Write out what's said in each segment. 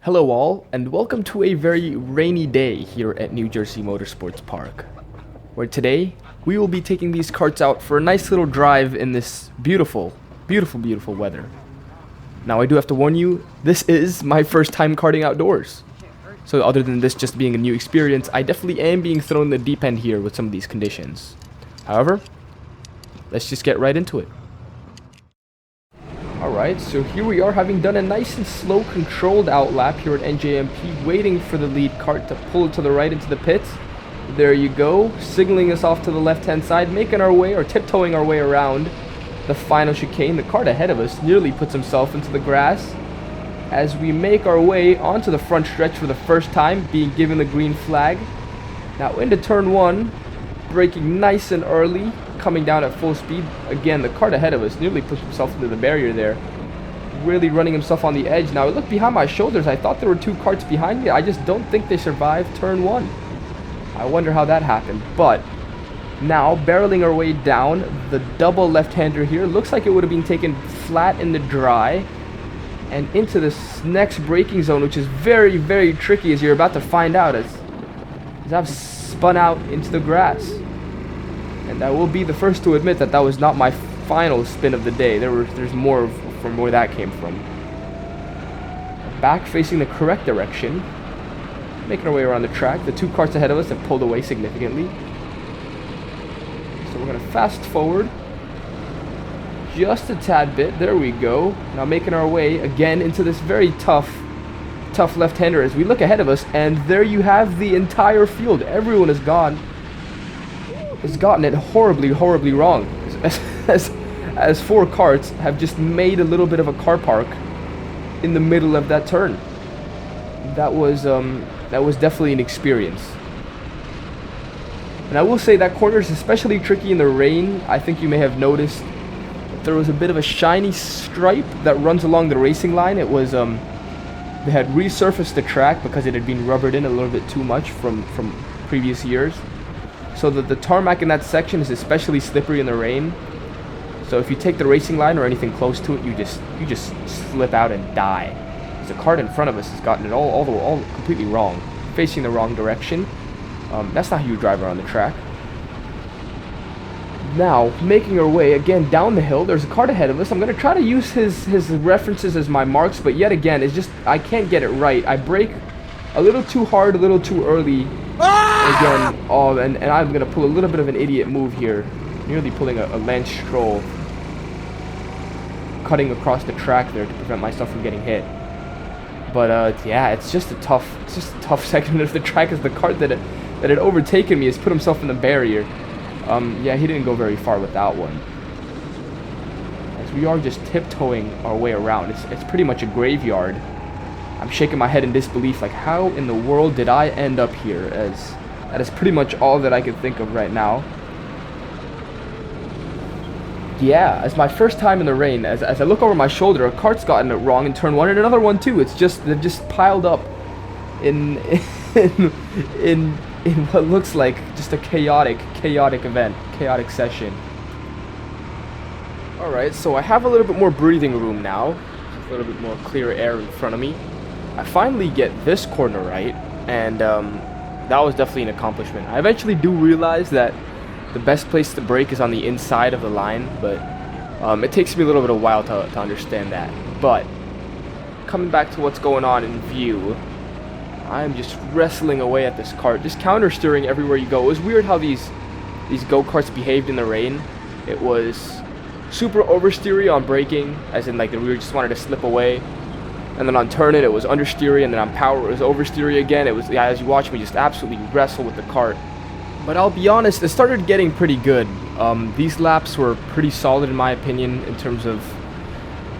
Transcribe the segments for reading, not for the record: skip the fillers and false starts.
Hello all, and welcome to a very rainy day here at New Jersey Motorsports Park, where today we will be taking these karts out for a nice little drive in this beautiful weather. Now I do have to warn you, this is my first time karting outdoors. So other than this just being a new experience, I definitely am being thrown in the deep end here with some of these conditions. However, let's just get right into it. Alright, so here we are, having done a nice and slow controlled outlap here at NJMP, waiting for the lead kart to pull it to the right into the pits. There you go, signaling us off to the left hand side, making our way, or tiptoeing our way around the final chicane. The kart ahead of us nearly puts himself into the grass as we make our way onto the front stretch for the first time, being given the green flag. Now into turn one, braking nice and early, coming down at full speed. Again, the kart ahead of us nearly pushed himself into the barrier there, really running himself on the edge. Now I looked behind my shoulders, I thought there were two karts behind me. I just don't think they survived turn one. I wonder how that happened. But now barreling our way down, the double left-hander here looks like it would have been taken flat in the dry and into this next braking zone, which is very tricky, as you're about to find out, as I've spun out into the grass. And I will be the first to admit that that was not my final spin of the day. There's more from where that came from. Back facing the correct direction, making our way around the track. The two karts ahead of us have pulled away significantly. So we're going to fast forward just a tad bit. There we go. Now making our way again into this very tough left-hander as we look ahead of us, and there you have the entire field. Everyone has gotten it horribly wrong, as four karts have just made a little bit of a car park in the middle of that turn. That was definitely an experience. And I will say that corner is especially tricky in the rain. I think you may have noticed that there was a bit of a shiny stripe that runs along the racing line. It was they had resurfaced the track because it had been rubbered in a little bit too much from previous years, so that the tarmac in that section is especially slippery in the rain. So if you take the racing line or anything close to it, you just slip out and die. The kart in front of us has gotten it all completely wrong, facing the wrong direction. That's not how you drive around the track. Now making our way again down the hill, there's a kart ahead of us. I'm going to try to use his references as my marks, but yet again, it's just I can't get it right. I brake a little too hard, a little too early. Again, and I'm going to pull a little bit of an idiot move here, nearly pulling a Lance Stroll, cutting across the track there to prevent myself from getting hit. But yeah, it's just a tough section of the track, as the kart that had overtaken me has put himself in the barrier. Yeah, he didn't go very far with that one, as we are just tiptoeing our way around. It's pretty much a graveyard. I'm shaking my head in disbelief, like, how in the world did I end up here? As that is pretty much all that I can think of right now. Yeah, as my first time in the rain, as I look over my shoulder, a kart's gotten it wrong in turn one, and another one too. It's just, they've just piled up in what looks like just a chaotic event, chaotic session. Alright, so I have a little bit more breathing room now, a little bit more clear air in front of me. I finally get this corner right, and that was definitely an accomplishment. I eventually do realize that the best place to brake is on the inside of the line, but it takes me a little bit of a while to understand that. But coming back to what's going on in view, I'm just wrestling away at this kart, just counter steering everywhere you go. It was weird how these go-karts behaved in the rain. It was super oversteery on braking, as in like the rear just wanted to slip away, and then on turning it was understeery, and then on power it was oversteery again. It was, yeah, as you watch me just absolutely wrestle with the kart. But I'll be honest, it started getting pretty good. These laps were pretty solid in my opinion in terms of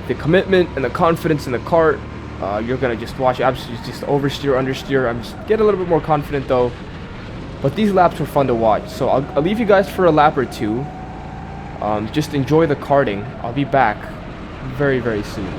the commitment and the confidence in the kart. You're gonna just watch it absolutely just oversteer, understeer. I'm just getting a little bit more confident though. But these laps were fun to watch, so I'll leave you guys for a lap or two. Just enjoy the karting. I'll be back very soon.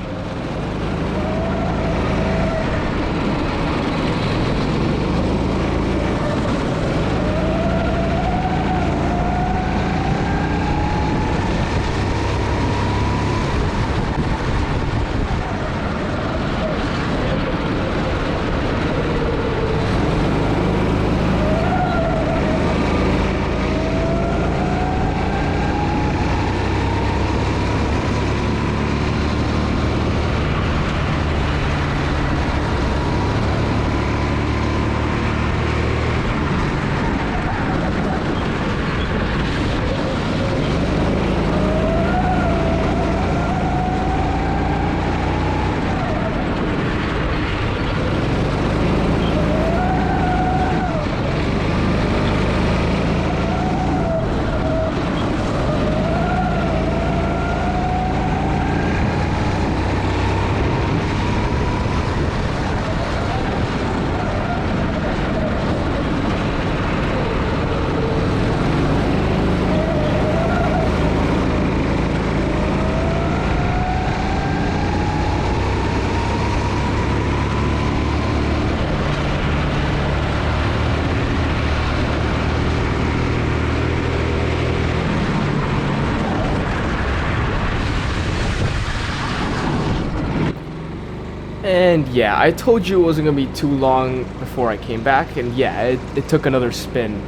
And yeah, I told you it wasn't gonna be too long before I came back, and yeah, it took another spin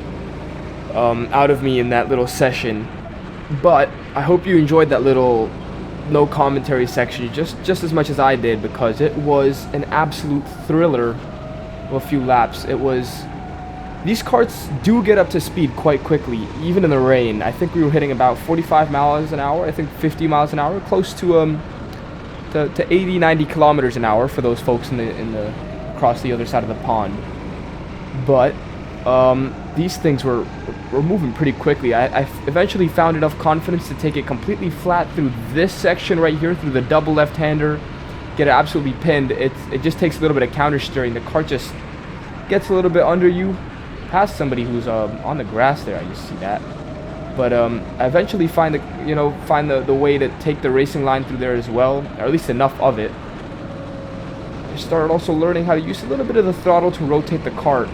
out of me in that little session. But I hope you enjoyed that little no commentary section just as much as I did, because it was an absolute thriller of a few laps. These karts do get up to speed quite quickly, even in the rain. I think we were hitting about 45 miles an hour, I think 50 miles an hour, close to 80, 90 kilometers an hour for those folks across the other side of the pond. But these things were moving pretty quickly. I eventually found enough confidence to take it completely flat through this section right here, through the double left-hander, get it absolutely pinned. It just takes a little bit of counter steering. The kart just gets a little bit under you, past somebody who's on the grass there. I just see that. But I eventually find the way to take the racing line through there as well, or at least enough of it. I started also learning how to use a little bit of the throttle to rotate the kart,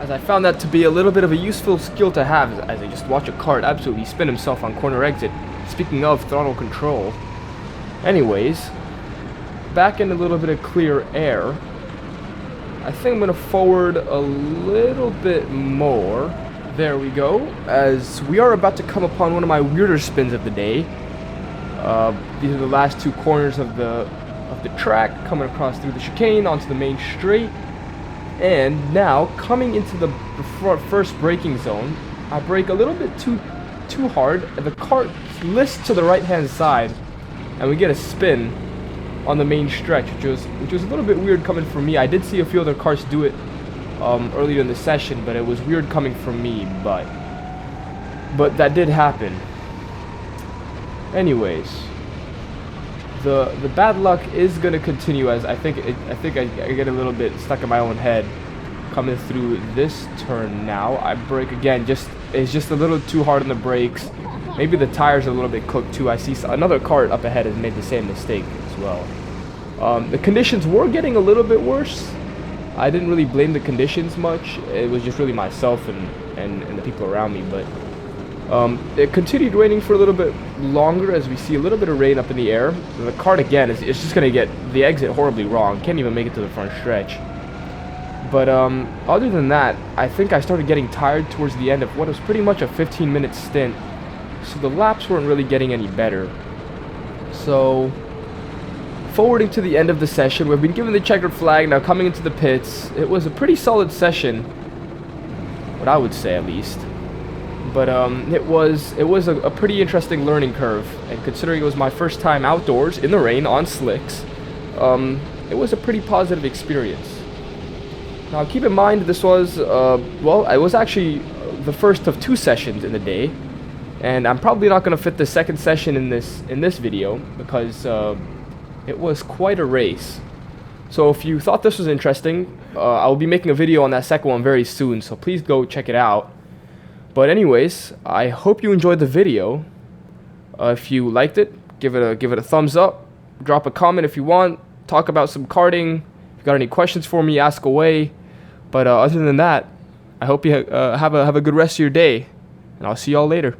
as I found that to be a little bit of a useful skill to have, as I just watch a kart absolutely spin himself on corner exit. Speaking of throttle control. Anyways, back in a little bit of clear air. I think I'm going to forward a little bit more. There we go, as we are about to come upon one of my weirder spins of the day. These are the last two corners of the track, coming across through the chicane onto the main straight. And now, coming into the first braking zone, I brake a little bit too hard, and the kart lifts to the right-hand side, and we get a spin on the main stretch, which was a little bit weird coming from me. I did see a few other cars do it earlier in the session, but it was weird coming from me. But that did happen. Anyways, the bad luck is going to continue, as I think I get a little bit stuck in my own head coming through this turn now. I brake again, it's just a little too hard on the brakes. Maybe the tires are a little bit cooked too. I see another kart up ahead has made the same mistake as well. The conditions were getting a little bit worse. I didn't really blame the conditions much. It was just really myself and the people around me. But it continued raining for a little bit longer, as we see a little bit of rain up in the air. The kart again it's just going to get the exit horribly wrong. Can't even make it to the front stretch. But other than that, I think I started getting tired towards the end of what was pretty much a 15-minute stint. So the laps weren't really getting any better. So forwarding to the end of the session, we've been given the checkered flag. Now coming into the pits, it was a pretty solid session, what I would say at least. But it was a pretty interesting learning curve, and considering it was my first time outdoors in the rain on slicks, it was a pretty positive experience. Now keep in mind, this was well, it was actually the first of two sessions in the day, and I'm probably not going to fit the second session in this video, because it was quite a race. So if you thought this was interesting, I'll be making a video on that second one very soon, so please go check it out. But anyways, I hope you enjoyed the video. If you liked it, give it a thumbs up. Drop a comment if you want. Talk about some karting. If you got any questions for me, ask away. But other than that, I hope you have a good rest of your day, and I'll see y'all later.